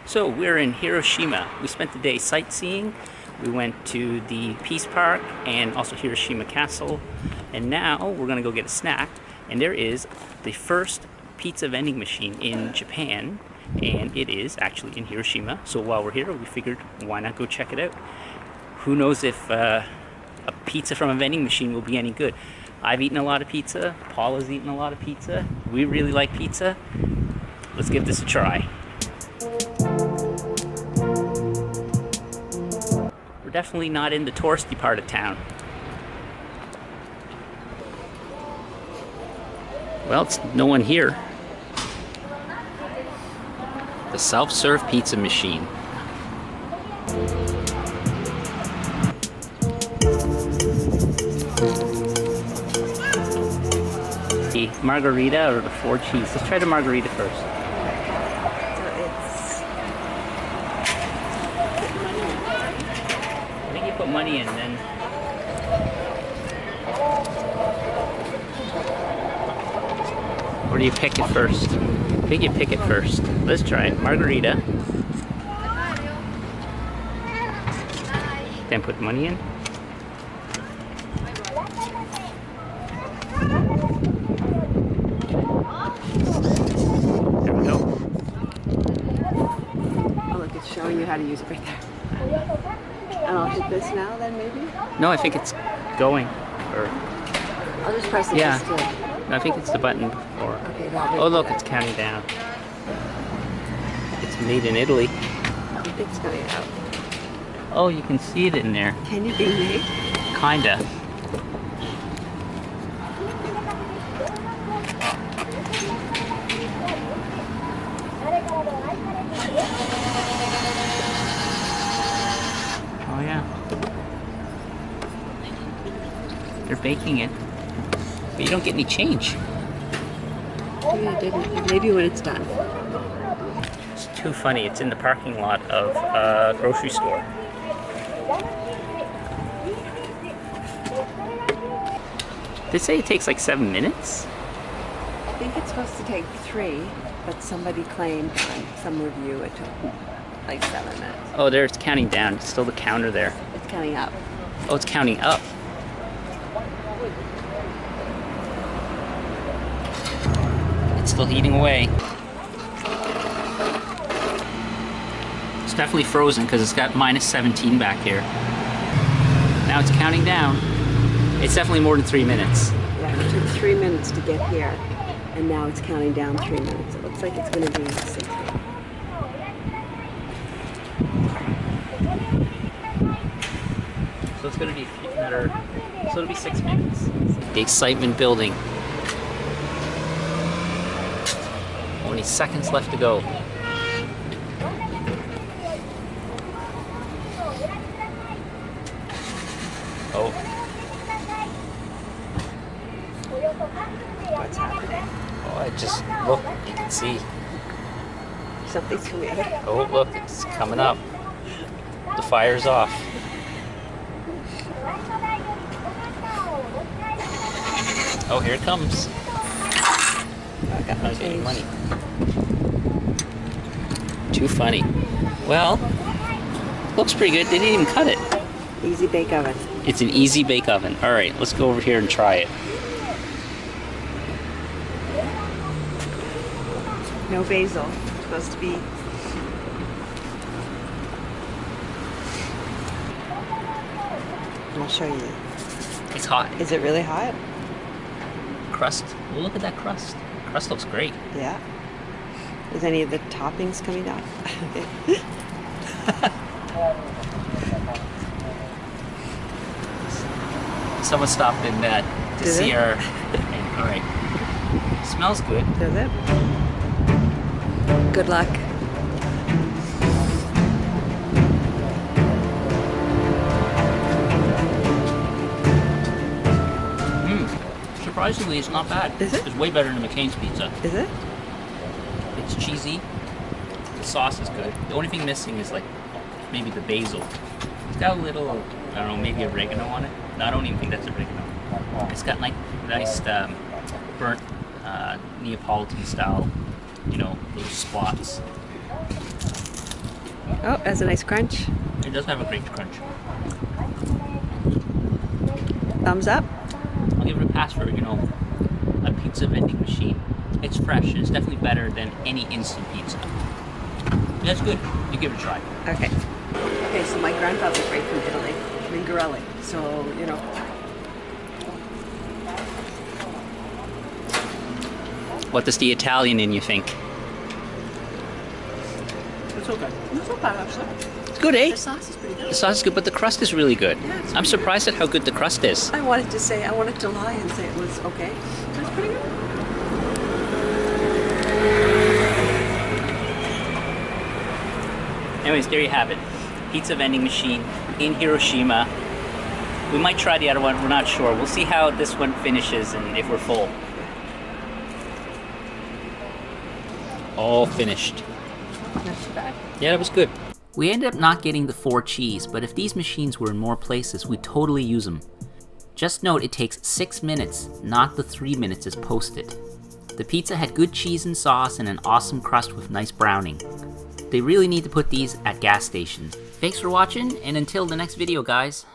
So we're in Hiroshima. We spent the day sightseeing. We went to the Peace Park and also Hiroshima Castle. And now we're gonna go get a snack. And there is the first pizza vending machine in Japan. And it is actually in Hiroshima. So while we're here, we figured why not go check it out. Who knows if a pizza from a vending machine will be any good. I've eaten a lot of pizza. Paula's eaten a lot of pizza. We really like pizza. Let's give this a try. We're definitely not in the touristy part of town. Well, it's no one here. The self-serve pizza machine. The margarita or the 4 cheese? Let's try the margarita first. I think you put money in, then. Or do you pick it first? I think you pick it first. Let's try it. Margarita. Then put money in. There we go. Oh, look, it's showing you how to use it right there. And I'll hit this now, then maybe? No, I think it's going. Or I'll just press it. yeah. Just to... No, I think it's the button before. Okay, oh, look, it's counting down. It's made in Italy. It's coming out. Oh, you can see it in there. Can you be me? Kinda. Oh yeah. They're baking it. But you don't get any change. Maybe I didn't. Maybe when it's done. It's too funny. It's in the parking lot of a grocery store. They say it takes like 7 minutes. I think it's supposed to take 3, but somebody claimed on some review it took like 7 minutes. Oh, there it's counting down. It's still the counter there. It's counting up. Oh, it's counting up. It's still heating away. It's definitely frozen because it's got minus 17 back here. Now it's counting down. It's definitely more than 3 minutes. Yeah, it took 3 minutes to get here, and now it's counting down 3 minutes. It looks like it's going to be 6 minutes. So it's going to be another, so it'll be 6 minutes. The excitement building. Only seconds left to go. Oh. What's happening? Oh, I just, look, you can see. Something's coming out. Oh, look, it's coming up. The fire's off. Oh, here it comes. I got my change. Money. Too funny. Well, looks pretty good. They didn't even cut it. Easy bake oven. It's an easy bake oven. All right, let's go over here and try it. No basil. It's supposed to be. I'll show you. It's hot. Is it really hot? Crust. Well, look at that crust. Crust looks great. Yeah. Is any of the toppings coming out? Someone stopped in to Did see it? our. All right. Smells good. Does it? Good luck. Surprisingly, it's not bad. Is it? It's way better than McCain's pizza. Is it? It's cheesy. The sauce is good. The only thing missing is like maybe the basil. It's got a little, I don't know, maybe oregano on it. No, I don't even think that's oregano. It's got like nice burnt Neapolitan style, you know, little spots. Oh, that's a nice crunch. It does have a great crunch. Thumbs up. I'll give it a pass for, a pizza vending machine. It's fresh. It's definitely better than any instant pizza. That's good. You give it a try. Okay. Okay, so my grandfather's right from Italy, Mingarelli. So, What does the Italian in you think? it's okay. It's not bad, actually. It's good, eh? The sauce is pretty good. The sauce is good, but the crust is really good. Yeah, it's I'm surprised at how good the crust is. I wanted to lie and say it was okay. But it's pretty good. Anyways, there you have it. Pizza vending machine in Hiroshima. We might try the other one. We're not sure. We'll see how this one finishes and if we're full. All finished. Not too bad. Yeah, that was good. We ended up not getting the 4 cheese, but if these machines were in more places, we'd totally use them. Just note it takes 6 minutes, not the 3 minutes as posted. The pizza had good cheese and sauce and an awesome crust with nice browning. They really need to put these at gas stations. Thanks for watching, and until the next video, guys.